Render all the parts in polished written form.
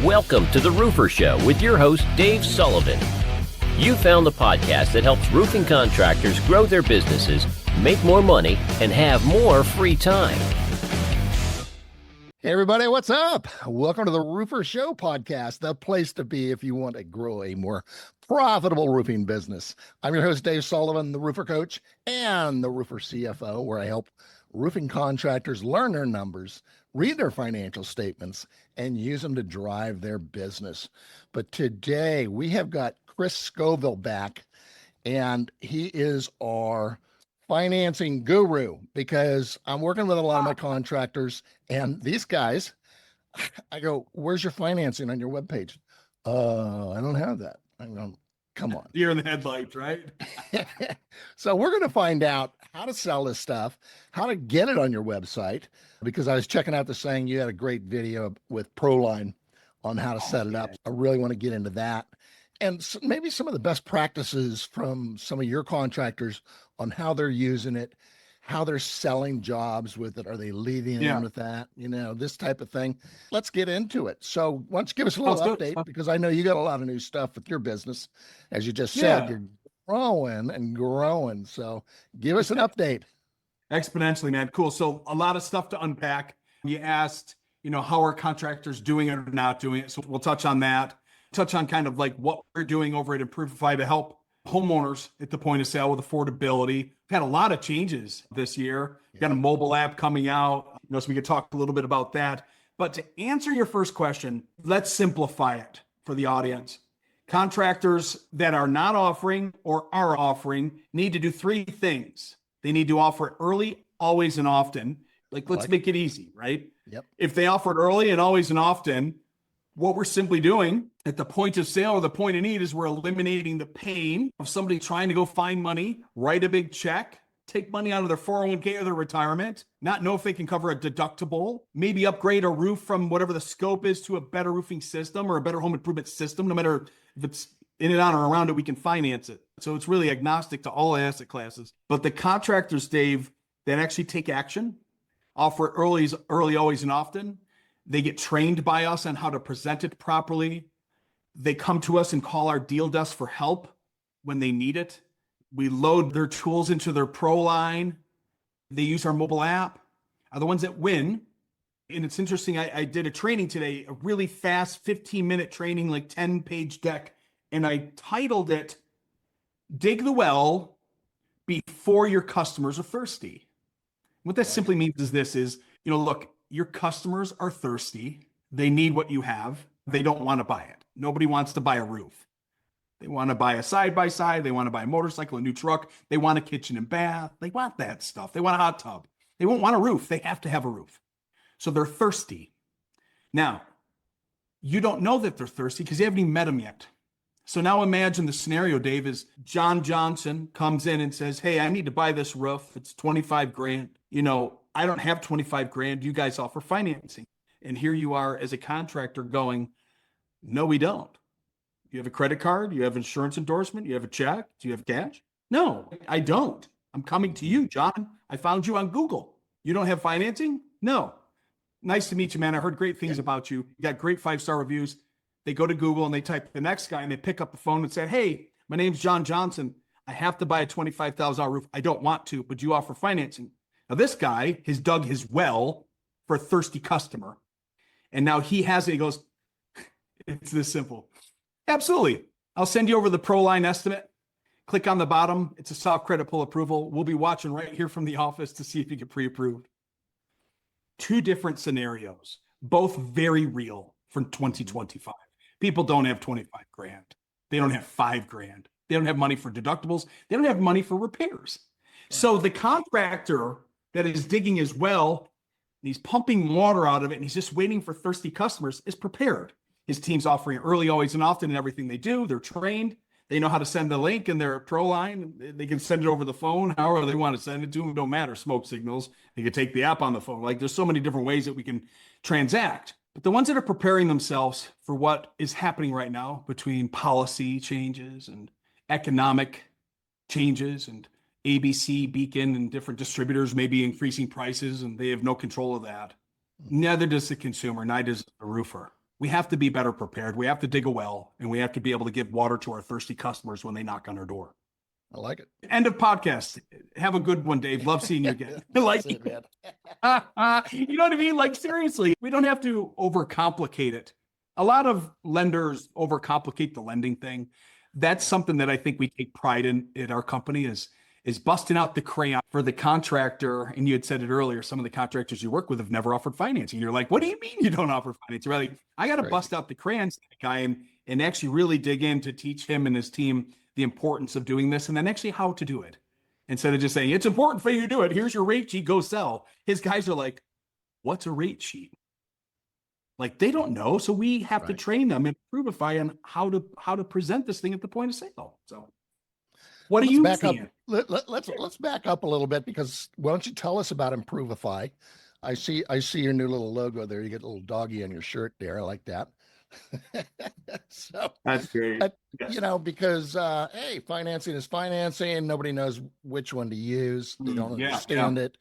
Welcome to The Roofer Show with your host, Dave Sullivan. You found the podcast that helps roofing contractors grow their businesses, make more money, and have more free time. Hey everybody, what's up? Welcome to the Roofer Show podcast, the place to be if you want to grow a more profitable roofing business. I'm your host, Dave Sullivan, the Roofer Coach and the Roofer CFO, where I help roofing contractors learn their numbers, read their financial statements, and use them to drive their business. But today we have got Chris Scoville back, and he is our financing guru, because I'm working with a lot of my contractors, and these guys, I go, where's your financing on your webpage? I don't have that. I'm going, come on. Deer in the headlights, right? So we're going to find out how to sell this stuff, how to get it on your website, because I was checking out the saying you had a great video with ProLine on how to set it up. I really want to get into that. And maybe some of the best practices from some of your contractors on how they're using it, how they're selling jobs with it. Are they leading in with that? You know, this type of thing. Let's get into it. So why don't you give us a little update, because I know you got a lot of new stuff with your business. As you just said, you're growing and growing. So give us an update. Exponentially, man. Cool. So a lot of stuff to unpack. You asked, how are contractors doing it or not doing it? So we'll touch on that. Touch on kind of like what we're doing over at Improve-ify to help homeowners at the point of sale with affordability. We've had a lot of changes this year. We've got a mobile app coming out, so we could talk a little bit about that. But to answer your first question, let's simplify it for the audience. Contractors that are not offering or are offering need to do three things. They need to offer it early, always, and often. Let's make it easy, right? Yep. If they offer it early and always and often, what we're simply doing at the point of sale or the point of need is we're eliminating the pain of somebody trying to go find money, write a big check, take money out of their 401k or their retirement, not know if they can cover a deductible, maybe upgrade a roof from whatever the scope is to a better roofing system or a better home improvement system. No matter if it's in and on or around it, we can finance it. So it's really agnostic to all asset classes. But the contractors, Dave, that actually take action, offer it early, always, and often. They get trained by us on how to present it properly. They come to us and call our deal desk for help when they need it. We load their tools into their ProLine. They use our mobile app, are the ones that win. And it's interesting, I did a training today, a really fast 15-minute training, like 10-page deck. And I titled it, Dig the Well Before Your Customers Are Thirsty. What that simply means is look, your customers are thirsty. They need what you have. They don't want to buy it. Nobody wants to buy a roof. They want to buy a side-by-side. They want to buy a motorcycle, a new truck. They want a kitchen and bath. They want that stuff. They want a hot tub. They won't want a roof. They have to have a roof. So they're thirsty. Now, you don't know that they're thirsty because you haven't even met them yet. So now imagine the scenario, Dave, is John Johnson comes in and says, hey, I need to buy this roof. It's 25 grand. I don't have 25 grand. You guys offer financing. And here you are as a contractor going, no, we don't. You have a credit card? You have insurance endorsement? You have a check? Do you have cash? No, I don't. I'm coming to you, John. I found you on Google. You don't have financing? No. Nice to meet you, man. I heard great things about you. You got great 5-star reviews. They go to Google and they type the next guy and they pick up the phone and say, hey, my name's John Johnson. I have to buy a $25,000 roof. I don't want to, but you offer financing. Now, this guy has dug his well for a thirsty customer. And now he has it. He goes, it's this simple. Absolutely. I'll send you over the ProLine estimate. Click on the bottom. It's a soft credit pull approval. We'll be watching right here from the office to see if you get pre-approved. Two different scenarios, both very real for 2025. People don't have 25 grand. They don't have 5 grand. They don't have money for deductibles. They don't have money for repairs. So the contractor that is digging his well, and he's pumping water out of it, and he's just waiting for thirsty customers, is prepared. His team's offering early, always, and often in everything they do. They're trained. They know how to send the link in their ProLine. They can send it over the phone, however they want to send it to them. Don't matter, smoke signals. They can take the app on the phone. There's so many different ways that we can transact. But the ones that are preparing themselves for what is happening right now between policy changes and economic changes and ABC, Beacon, and different distributors may be increasing prices, and they have no control of that. Neither does the consumer, neither does the roofer. we have to be better prepared. We have to dig a well, and we have to be able to give water to our thirsty customers when they knock on our door. I like it. End of podcast. Have a good one, Dave. Love seeing you again. Like, That's it, man. you know what I mean? Like, seriously, we don't have to overcomplicate it. A lot of lenders overcomplicate the lending thing. That's something that I think we take pride in at our company is busting out the crayon for the contractor. And you had said it earlier, some of the contractors you work with have never offered financing. You're like, what do you mean you don't offer financing? You're like, I got to bust out the crayons to the guy and actually really dig in to teach him and his team the importance of doing this and then actually how to do it. Instead of just saying, it's important for you to do it. Here's your rate sheet, go sell. His guys are like, what's a rate sheet? Like, they don't know. So we have to train them and Improvify on how to present this thing at the point of sale. So what are you seeing? Let's back up a little bit, because why don't you tell us about Improvify? I see your new little logo there. You get a little doggy on your shirt there. I like that. So That's great. Yes. You know, because hey, financing is financing. Nobody knows which one to use. They don't understand it.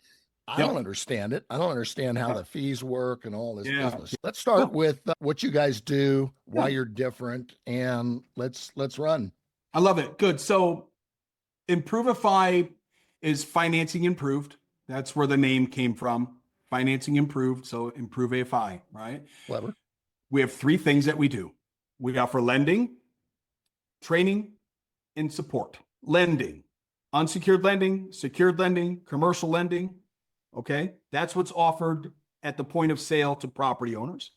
I don't understand it. I don't understand how the fees work and all this business. Let's start with what you guys do, why you're different, and let's run. I love it. Good. So Improvify is financing improved. That's where the name came from. Financing improved. So Improvify, right? Clever. We have three things that we do. We offer lending, training, and support. Lending, unsecured lending, secured lending, commercial lending. Okay. That's what's offered at the point of sale to property owners.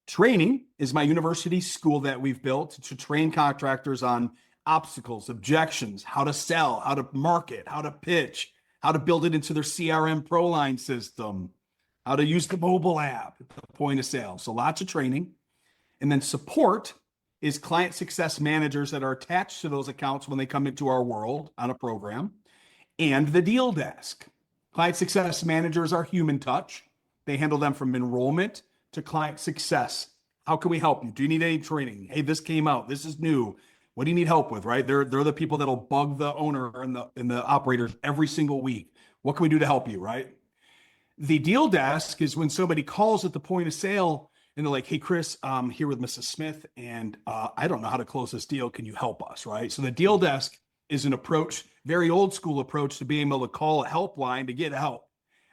Training is my university school that we've built to train contractors on obstacles, objections, how to sell, how to market, how to pitch, how to build it into their CRM ProLine system, how to use the mobile app at the point of sale. So lots of training. And then support is client success managers that are attached to those accounts when they come into our world on a program, and the deal desk. Client success managers are human touch. They handle them from enrollment to client success. How can we help you? Do you need any training? Hey, this came out. This is new. What do you need help with, right? They're the people that'll bug the owner and the operators every single week. What can we do to help you, right? The deal desk is when somebody calls at the point of sale and they're like, hey, Chris, I'm here with Mrs. Smith, and I don't know how to close this deal. Can you help us, right? So the deal desk is an approach, very old school approach to being able to call a helpline to get help.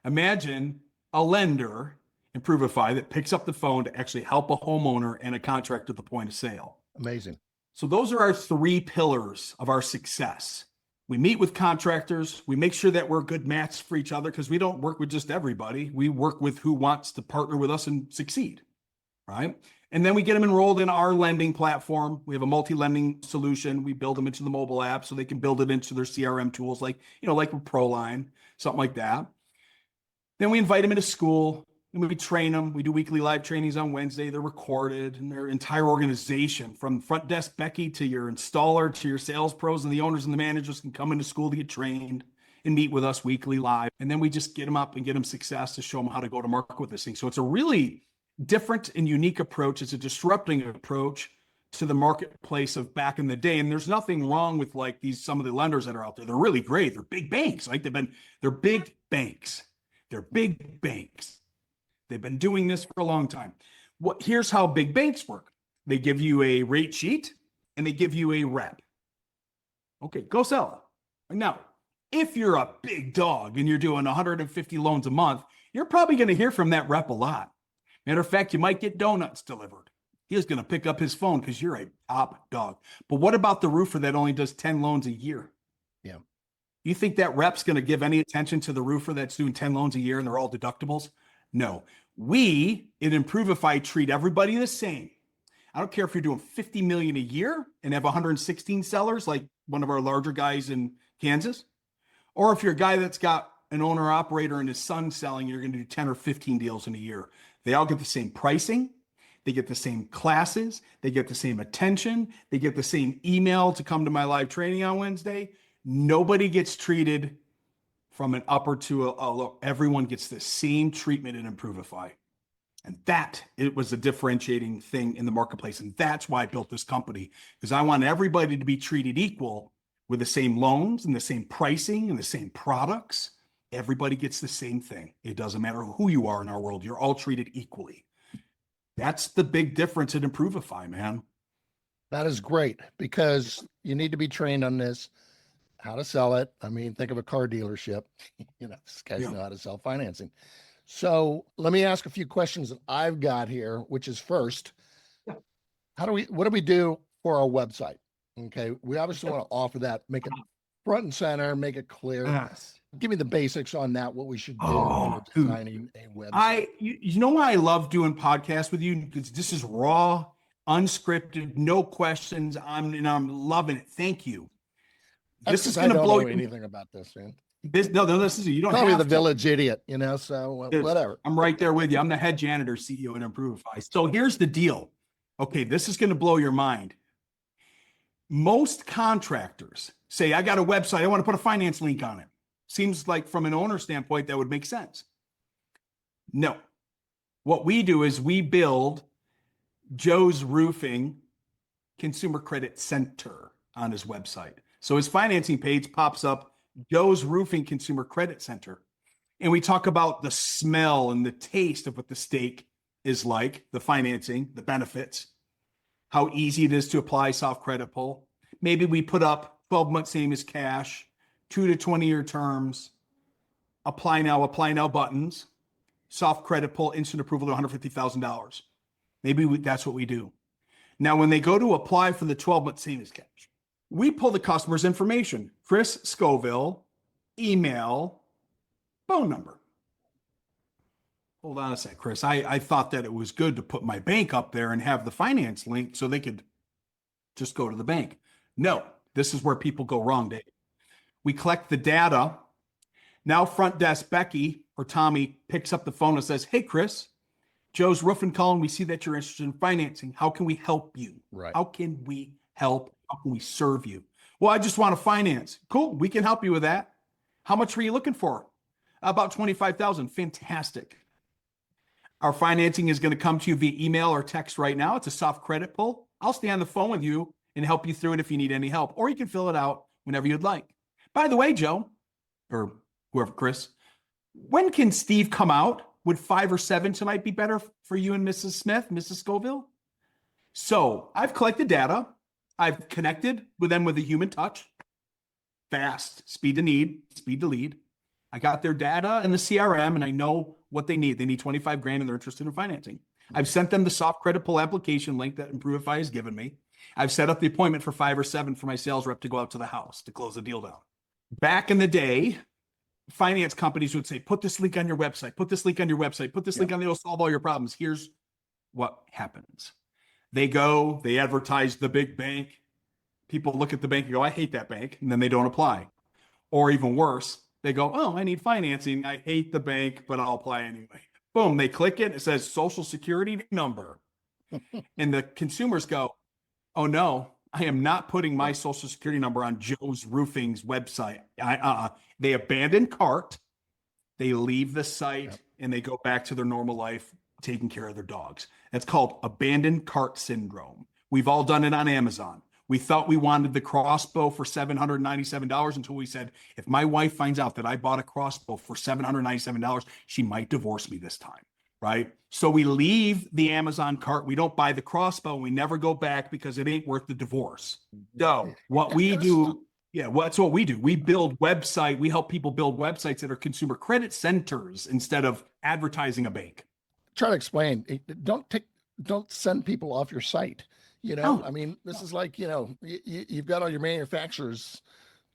Imagine a lender, Improvify, that picks up the phone to actually help a homeowner and a contractor at the point of sale. Amazing. So those are our three pillars of our success. We meet with contractors. We make sure that we're a good match for each other, because we don't work with just everybody. We work with who wants to partner with us and succeed, right? And then we get them enrolled in our lending platform. We have a multi-lending solution. We build them into the mobile app so they can build it into their CRM tools, like ProLine, something like that. Then we invite them into school, and we train them. We do weekly live trainings on Wednesday. They're recorded, and their entire organization, from front desk Becky to your installer to your sales pros and the owners and the managers, can come into school to get trained and meet with us weekly live. And then we just get them up and get them success to show them how to go to market with this thing. So it's a really different and unique approach. It's a disrupting approach to the marketplace of back in the day. And there's nothing wrong with like some of the lenders that are out there. They're really great. They're big banks. Like they're big banks. They're big banks. They've been doing this for a long time. Here's how big banks work. They give you a rate sheet and they give you a rep. Okay, go sell it. Now, if you're a big dog and you're doing 150 loans a month, you're probably going to hear from that rep a lot. Matter of fact, you might get donuts delivered. He's going to pick up his phone because you're a top dog. But what about the roofer that only does 10 loans a year? Yeah. You think that rep's going to give any attention to the roofer that's doing 10 loans a year and they're all deductibles? No. We in Improvify treat everybody the same. I don't care if you're doing 50 million a year and have 116 sellers, like one of our larger guys in Kansas, or if you're a guy that's got an owner operator and his son selling, you're going to do 10 or 15 deals in a year. They all get the same pricing. They get the same classes. They get the same attention. They get the same email to come to my live training on Wednesday. Nobody gets treated from an upper to a low. Everyone gets the same treatment in Improvify. And it was a differentiating thing in the marketplace. And that's why I built this company, because I want everybody to be treated equal with the same loans and the same pricing and the same products. Everybody gets the same thing. It doesn't matter who you are in our world. You're all treated equally. That's the big difference in Improvify, man. That is great because you need to be trained on this, how to sell it. I mean, think of a car dealership. These guys know how to sell financing. So let me ask a few questions that I've got here, which is first, what do we do for our website? Okay. We obviously want to offer that, make it front and center, make it clear. Yes. Give me the basics on that, what we should do Oh, when we're designing a website. You know why I love doing podcasts with you? Because this is raw, unscripted, no questions. I'm loving it. Thank you. This is going to blow you. Anything about this, man? No, listen, you don't call have me the to. Village idiot, so whatever. I'm right there with you. I'm the head janitor, CEO at Improvify. So here's the deal. Okay, this is going to blow your mind. Most contractors say, I got a website, I want to put a finance link on it. Seems like from an owner standpoint, that would make sense. No. What we do is we build Joe's Roofing Consumer Credit Center on his website. So his financing page pops up, Joe's Roofing Consumer Credit Center. And we talk about the smell and the taste of what the steak is like, the financing, the benefits, how easy it is to apply soft credit pull. Maybe we put up 12-month same as cash, 2 to 20-year terms, apply now buttons, soft credit pull, instant approval to $150,000. Maybe that's what we do. Now, when they go to apply for the 12-month same as cash, we pull the customer's information, Chris Scoville, email, phone number. Hold on a sec, Chris. I thought that it was good to put my bank up there and have the finance link so they could just go to the bank. No, this is where people go wrong, Dave. We collect the data. Now front desk Becky or Tommy picks up the phone and says, hey, Chris, Joe's Roofing calling. We see that you're interested in financing. How can we help you? Right. How can we help? How can we serve you? Well, I just want to finance. Cool. We can help you with that. How much were you looking for? About $25,000. Fantastic. Our financing is going to come to you via email or text right now. It's a soft credit pull. I'll stay on the phone with you and help you through it if you need any help, or you can fill it out whenever you'd like. By the way, Joe, or whoever, Chris, when can Steve come out? Would 5 or 7 tonight be better for you and Mrs. Smith, Mrs. Scoville? So I've collected data. I've connected with them with a human touch. Fast, speed to need, speed to lead. I got their data in the CRM and I know what they need. They need 25 grand and they're interested in financing. I've sent them the soft credit pull application link that Improvify has given me. I've set up the appointment for 5 or 7 for my sales rep to go out to the house to close the deal down. Back in the day, finance companies would say, put this link on your website, put this link on your website, put this link on there, it'll solve all your problems. Here's what happens. They go, they advertise the big bank. People look at the bank and go, I hate that bank. And then they don't apply. Or even worse, they go, oh, I need financing. I hate the bank, but I'll apply anyway. Boom, they click it. It says social security number. And the consumers go, oh no, I am not putting my social security number on Joe's Roofing's website. They abandon cart, they leave the site, and they go back to their normal life, taking care of their dogs. That's called abandoned cart syndrome. We've all done it on Amazon. We thought we wanted the crossbow for $797 until we said, if my wife finds out that I bought a crossbow for $797, she might divorce me this time, right? So we leave the Amazon cart. We don't buy the crossbow. We never go back because it ain't worth the divorce. So what we do, that's what we do. We build website. We help people build websites that are consumer credit centers instead of advertising a bank. Try to explain. Don't send people off your site. I mean, this is like, you've got all your manufacturers,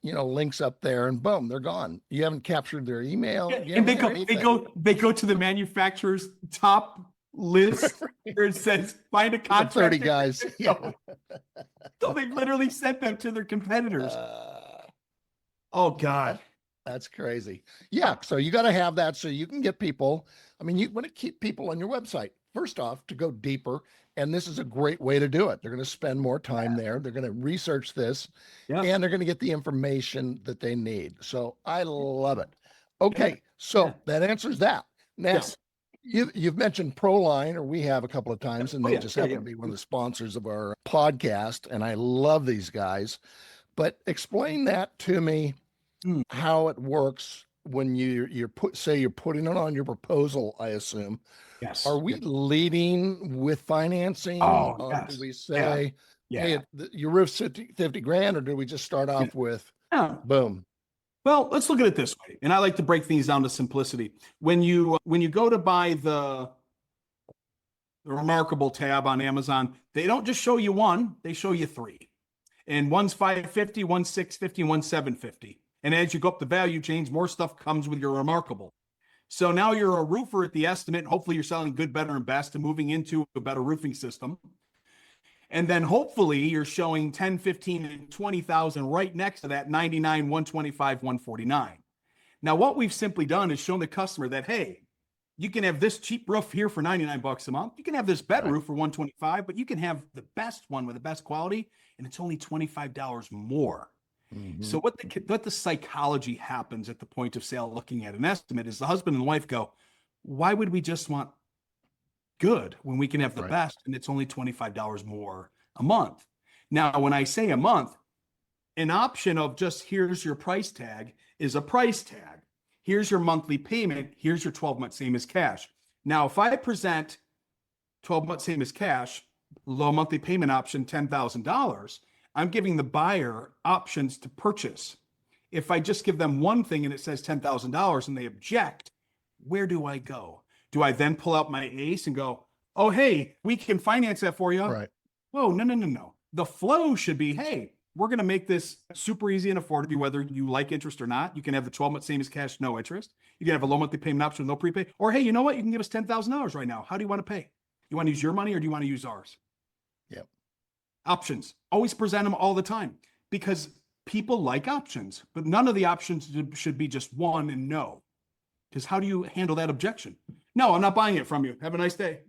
links up there and boom, they're gone. You haven't captured their email. And they go to the manufacturer's top list where it says find a contractor. 30 guys. Yeah. So they literally sent them to their competitors. Oh God. That's crazy. Yeah. So you got to have that so you can get people. I mean, you want to keep people on your website, first off, to go deeper. And this is a great way to do it. They're going to spend more time there. They're going to research this and they're going to get the information that they need. So I love it. Okay. So that answers that. Next, you've mentioned ProLine, or we have a couple of times, and they just happen to be one of the sponsors of our podcast. And I love these guys, but explain that to me, how it works when you're putting it on your proposal, I assume, Yes. are we leading with financing? Oh, Or do yes. we Yeah. say, hey, Yeah. your roof's 50 grand, or do we just start Yeah. off with Yeah. boom? Well, let's look at it this way. And I like to break things down to simplicity. When you go to buy the Remarkable tab on Amazon, they don't just show you one, they show you three. And one's 550, one's 650, one's 750. And as you go up the value chains, more stuff comes with your Remarkable. So now you're a roofer at the estimate. Hopefully you're selling good, better, and best and moving into a better roofing system. And then hopefully you're showing 10, 15, and 20,000 right next to that 99, 125, 149. Now, what we've simply done is shown the customer that, hey, you can have this cheap roof here for 99 bucks a month. You can have this better roof for 125, but you can have the best one with the best quality, and it's only $25 more. Mm-hmm. So what the psychology happens at the point of sale looking at an estimate is the husband and wife go, why would we just want good when we can have the best and it's only $25 more a month? Now, when I say a month, an option of just here's your price tag is a price tag. Here's your monthly payment. Here's your 12-month same as cash. Now, if I present 12-month same as cash, low monthly payment option, $10,000, I'm giving the buyer options to purchase. If I just give them one thing and it says $10,000 and they object, where do I go? Do I then pull out my ace and go, oh, hey, we can finance that for you? Right. Whoa, no. The flow should be, hey, we're going to make this super easy and affordable, whether you like interest or not. You can have the 12-month same as cash, no interest. You can have a low monthly payment option, no prepay. Or, hey, you know what? You can give us $10,000 right now. How do you want to pay? You want to use your money or do you want to use ours? Yep. Options. Always present them all the time because people like options, but none of the options should be just one and no. Because how do you handle that objection? No, I'm not buying it from you. Have a nice day.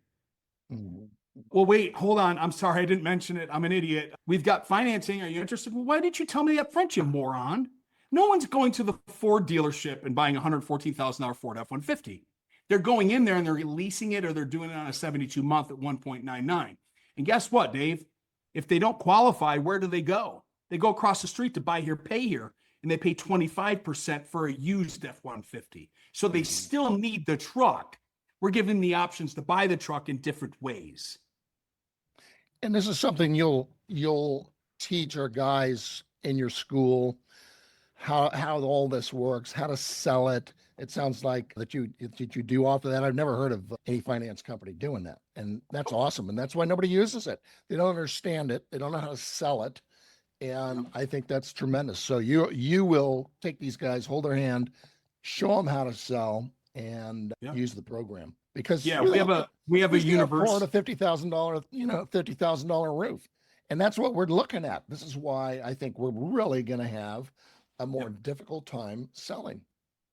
Mm-hmm. Well, wait, hold on. I'm sorry, I didn't mention it. I'm an idiot. We've got financing. Are you interested? Well, why didn't you tell me up front, you moron? No one's going to the Ford dealership and buying a $114,000 Ford F-150. They're going in there and they're leasing it or they're doing it on a 72-month at 1.99. And guess what, Dave? If they don't qualify, where do they go? They go across the street to buy here, pay here, and they pay 25% for a used F-150. So they still need the truck. We're giving the options to buy the truck in different ways. And this is something you'll teach our guys in your school, how all this works, how to sell it. It sounds like that you do offer that. I've never heard of any finance company doing that. And that's awesome. And that's why nobody uses it. They don't understand it. They don't know how to sell it. And I think that's tremendous. So you will take these guys, hold their hand, show them how to sell and use the program. Because we have a universe for a $50,000, $50,000 roof. And that's what we're looking at. This is why I think we're really going to have a more difficult time selling.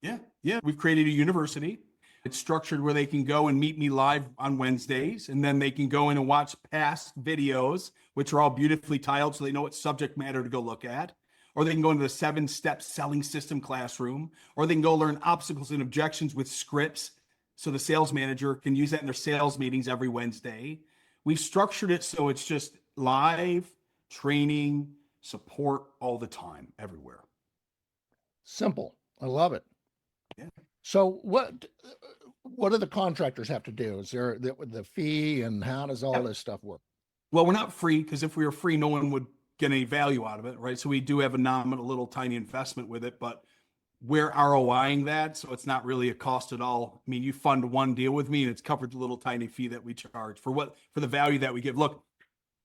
Yeah. We've created a university. It's structured where they can go and meet me live on Wednesdays, and then they can go in and watch past videos, which are all beautifully tiled so they know what subject matter to go look at. Or they can go into the 7-step selling system classroom, or they can go learn obstacles and objections with scripts. So the sales manager can use that in their sales meetings every Wednesday. We've structured it so it's just live training, support all the time, everywhere. Simple. I love it. Yeah. So what do the contractors have to do? Is there the fee, and how does all this stuff work? Well, we're not free, because if we were free, no one would get any value out of it, right? So we do have a nominal little tiny investment with it, but we're ROIing that, so it's not really a cost at all. I mean, you fund one deal with me and it's covered the little tiny fee that we charge for the value that we give. Look,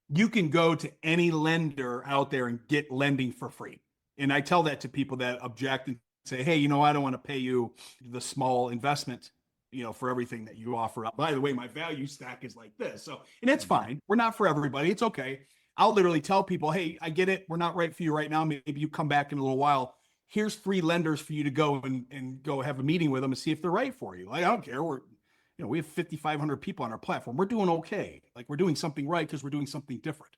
you can go to any lender out there and get lending for free. And I tell that to people that object and say, hey, I don't want to pay you the small investment, for everything that you offer up. By the way, my value stack is like this. So, and it's fine. We're not for everybody. It's okay. I'll literally tell people, hey, I get it. We're not right for you right now. Maybe you come back in a little while. Here's 3 lenders for you to go and go have a meeting with them and see if they're right for you. Like, I don't care. We have 5,500 people on our platform. We're doing okay. Like, we're doing something right because we're doing something different.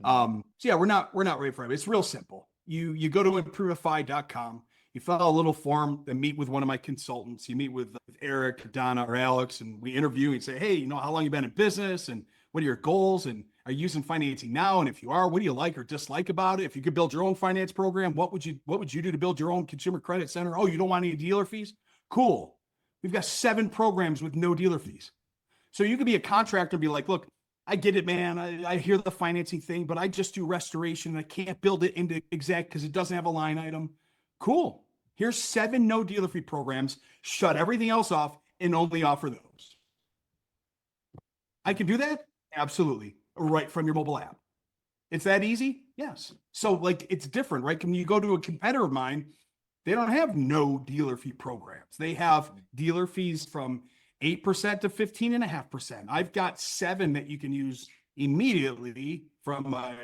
So yeah, we're not right for everybody. It's real simple. You go to improveify.com. You fill out a little form and meet with one of my consultants. You meet with Eric, Donna, or Alex, and we interview and say, hey, how long you been in business and What are your goals? And are you using financing now? And if you are, what do you like or dislike about it? If you could build your own finance program, what would you do to build your own consumer credit center? Oh, you don't want any dealer fees? Cool. We've got 7 programs with no dealer fees. So you could be a contractor and be like, look, I get it, man. I hear the financing thing, but I just do restoration. I can't build it into exact because it doesn't have a line item. Cool. Here's 7 no dealer fee programs. Shut everything else off and only offer those. I can do that? Absolutely. Right from your mobile app. It's that easy? Yes. So like it's different, right? When you go to a competitor of mine, they don't have no dealer fee programs. They have dealer fees from 8% to 15.5%. I've got 7 that you can use immediately from a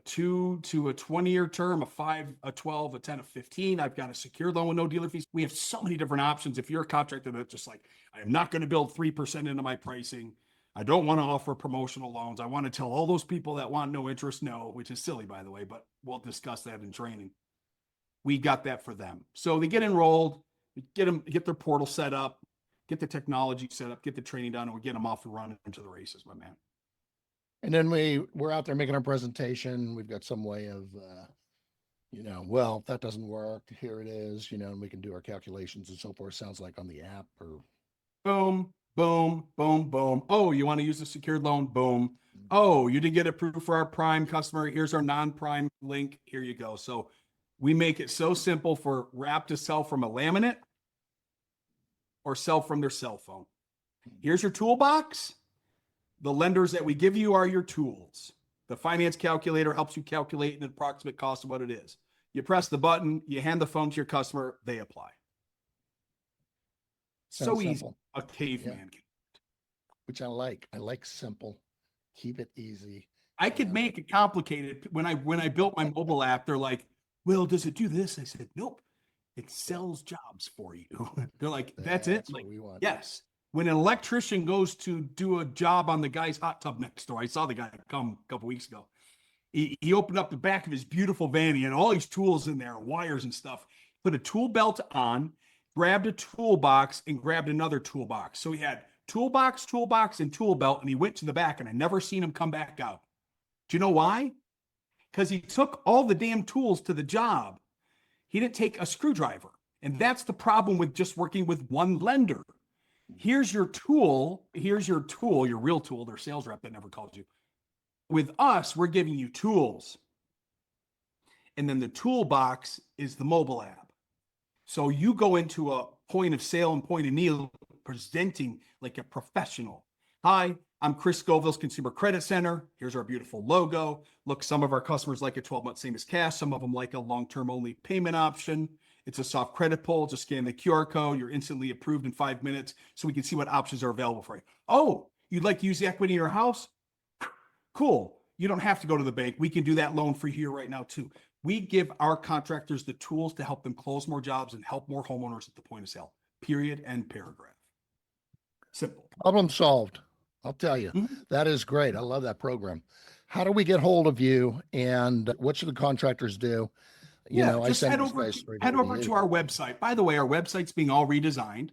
2 to a 20-year term, a 5, a 12, a 10, a 15. I've got a secure loan with no dealer fees. We have so many different options. If you're a contractor that's just like, I am not going to build 3% into my pricing. I don't want to offer promotional loans. I want to tell all those people that want no interest, no, which is silly, by the way, but we'll discuss that in training. We got that for them. So they get enrolled, we get their portal set up, get the technology set up, get the training done, and we get them off and running into the races, my man. And then we're out there making our presentation. We've got some way of, well, if that doesn't work, here it is, and we can do our calculations and so forth. Sounds like on the app or. Boom, boom, boom, boom. Oh, you want to use a secured loan? Boom. Oh, you didn't get approved for our prime customer. Here's our non-prime link. Here you go. So we make it so simple for RAP to sell from a laminate or sell from their cell phone. Here's your toolbox. The lenders that we give you are your tools. The finance calculator helps you calculate an approximate cost of what it is. You press the button, you hand the phone to your customer, they apply. Sounds so easy. simple. A caveman. Yeah. Which I like. I like simple. Keep it easy. I could make it complicated. When I built my mobile app, they're like, well, does it do this? I said, nope. It sells jobs for you. They're like, that's it? What like, we want. Yes. When an electrician goes to do a job on the guy's hot tub next door, I saw the guy come a couple weeks ago. He opened up the back of his beautiful van. He had all these tools in there, wires and stuff. Put a tool belt on, grabbed a toolbox, and grabbed another toolbox. So he had toolbox, and tool belt, and he went to the back, and I never seen him come back out. Do you know why? Because he took all the damn tools to the job. He didn't take a screwdriver. And that's the problem with just working with one lender. Here's your tool. Here's your tool, your real tool, their sales rep that never called you. With us, we're giving you tools. And then the toolbox is the mobile app. So you go into a point of sale and point of need presenting like a professional. Hi, I'm Chris Scoville's Consumer Credit Center. Here's our beautiful logo. Look, some of our customers like a 12-month same as cash. Some of them like a long-term only payment option. It's a soft credit pull. Just scan the QR code. You're instantly approved in 5 minutes so we can see what options are available for you. Oh, you'd like to use the equity in your house? Cool. You don't have to go to the bank. We can do that loan for you here right now too. We give our contractors the tools to help them close more jobs and help more homeowners at the point of sale. Period and paragraph. Simple. Problem solved. I'll tell you, that is great. I love that program. How do we get hold of you, and what should the contractors do? Just head over to our website. By the way, our website's being all redesigned.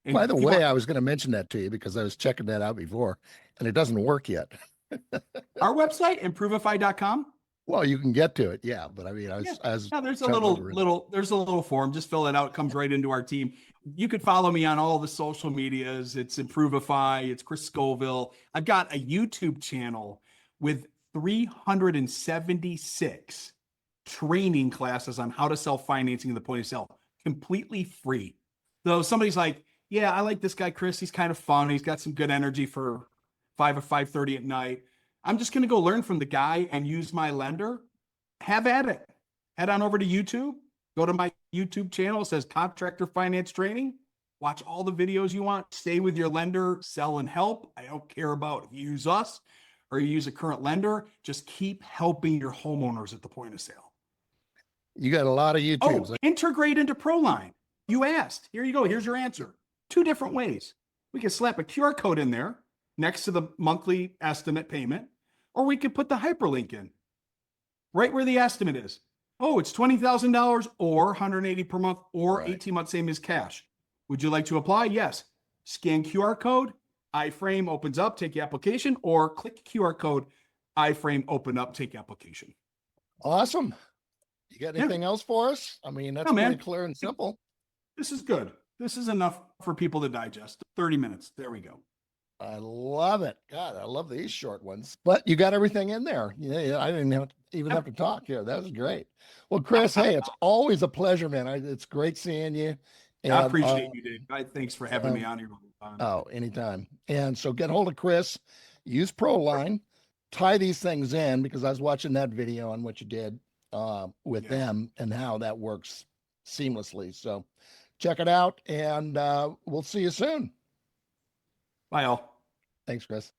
And by the way, I was going to mention that to you because I was checking that out before, and it doesn't work yet. Our website, improveify.com. Well, you can get to it, yeah. But I mean, there's a little form. Just fill it out. It comes right into our team. You could follow me on all the social medias. It's Improveify. It's Chris Scoville. I've got a YouTube channel with 376 training classes on how to sell financing at the point of sale, completely free. So somebody's like, yeah, I like this guy, Chris. He's kind of fun. He's got some good energy for 5 or 5:30 at night. I'm just going to go learn from the guy and use my lender. Have at it. Head on over to YouTube. Go to my YouTube channel. It says Contractor Finance Training. Watch all the videos you want. Stay with your lender. Sell and help. I don't care about if you use us or you use a current lender. Just keep helping your homeowners at the point of sale. You got a lot of YouTubes. Integrate into ProLine. You asked. Here you go. Here's your answer. 2 different ways. We can slap a QR code in there next to the monthly estimate payment, or we could put the hyperlink in right where the estimate is. Oh, it's $20,000 or $180 per month or 18 months, same as cash. Would you like to apply? Yes. Scan QR code, iframe opens up, take the application, or click QR code, iframe open up, take application. Awesome. You got anything else for us? I mean, that's No, man. pretty clear and simple. This is good. This is enough for people to digest. 30 minutes. There we go. I love it. God, I love these short ones. But you got everything in there. Yeah, I didn't even have to talk here. That was great. Well, Chris, hey, it's always a pleasure, man. It's great seeing you. And, I appreciate you, Dave. Thanks for having me on here. Oh, anytime. And so get hold of Chris, use ProLine, tie these things in, because I was watching that video on what you did with them and how that works seamlessly. So check it out, and we'll see you soon. Bye, all. Thanks, Chris.